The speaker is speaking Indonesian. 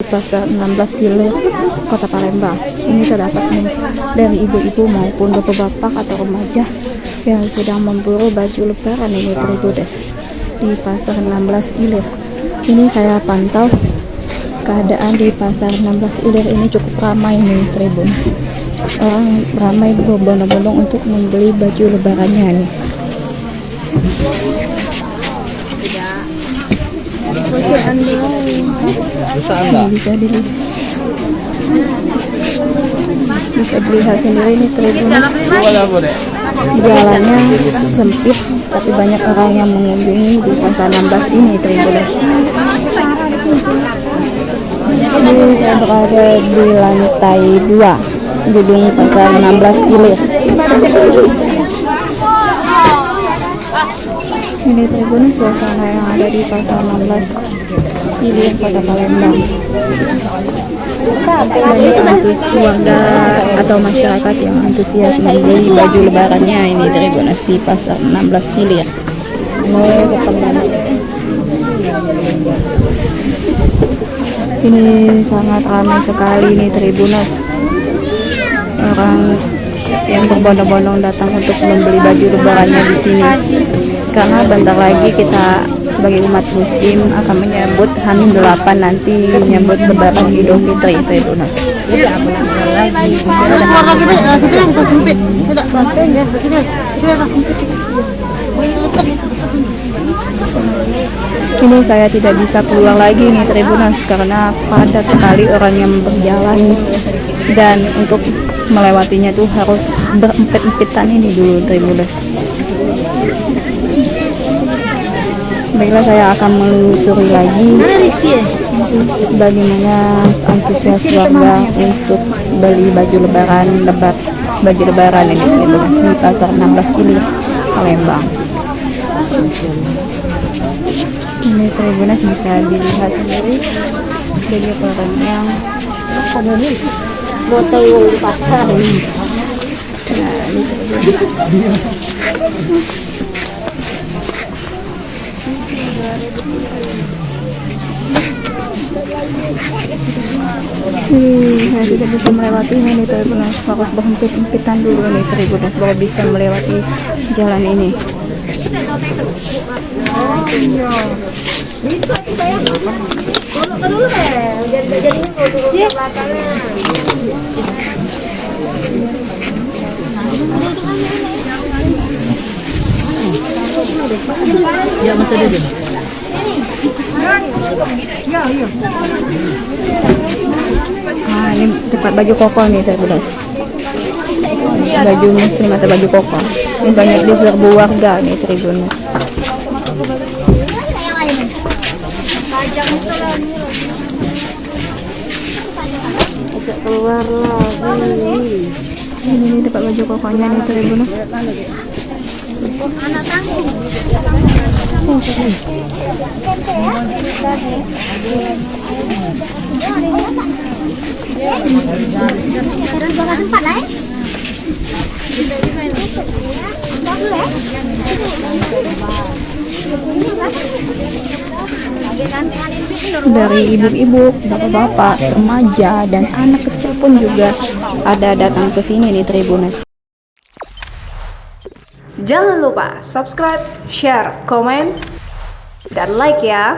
Pasar 16 Ilir, Kota Palembang. Ini terdapat dari ibu-ibu maupun bapak-bapak atau remaja yang sedang memburu baju lebaran ini Tribudes di Pasar 16 Ilir. Ini saya pantau keadaan di Pasar 16 Ilir ini cukup ramai nih Tribun. Orang ramai berbondong-bondong untuk membeli baju lebarannya nih. Bisa dilihat sendiri nih Tribunas, jalannya sempit tapi banyak orang yang mengunjungi di Pasar 16 ini Tribunas. Ini saya berada di lantai 2 gedung Pasar 16 Ilir. Ini Tribunas suasana yang ada di Pasar 16 Ilir, Kota Palembang. Banyak warga atau masyarakat yang antusias membeli baju lebarannya ini Tribunas di Pasar 16 Ilir. Ini sangat ramai sekali nih Tribunas. Orang yang berbondong-bondong datang untuk membeli baju lebarannya di sini. Karena bentar lagi kita sebagai umat muslim akan menyambut H-8 nanti, menyambut lebaran Idul Fitri Tribunas. Ini saya tidak bisa keluar lagi nih Tribunas karena padat sekali orang yang berjalan, dan untuk melewatinya tuh harus berempit-empitan ini dulu Tribunas. Baiklah, saya akan menelusuri lagi bagaimana antusias warga untuk beli baju lebaran ini di Pasar 16 Ilir, Palembang. Ini Tribunas bisa dilihat sendiri banyak orang yang saya tidak bisa melewatinya nih Tribunas, harus berhempit-hempitan dulu nih Tribunas baru bisa melewati jalan ini. Nah, ini tempat baju koko nih Tribunas, baju muslim atau baju koko. Ini banyak diserbu warga nih Tribunas. Keluar lagi. Ini tempat baju kokonya nih Tribunas. Anak tanggung. Dari ibu-ibu, bapak-bapak, remaja, dan anak kecil pun juga ada datang ke sini nih Tribunas. Jangan lupa subscribe, share, komen, dan like ya.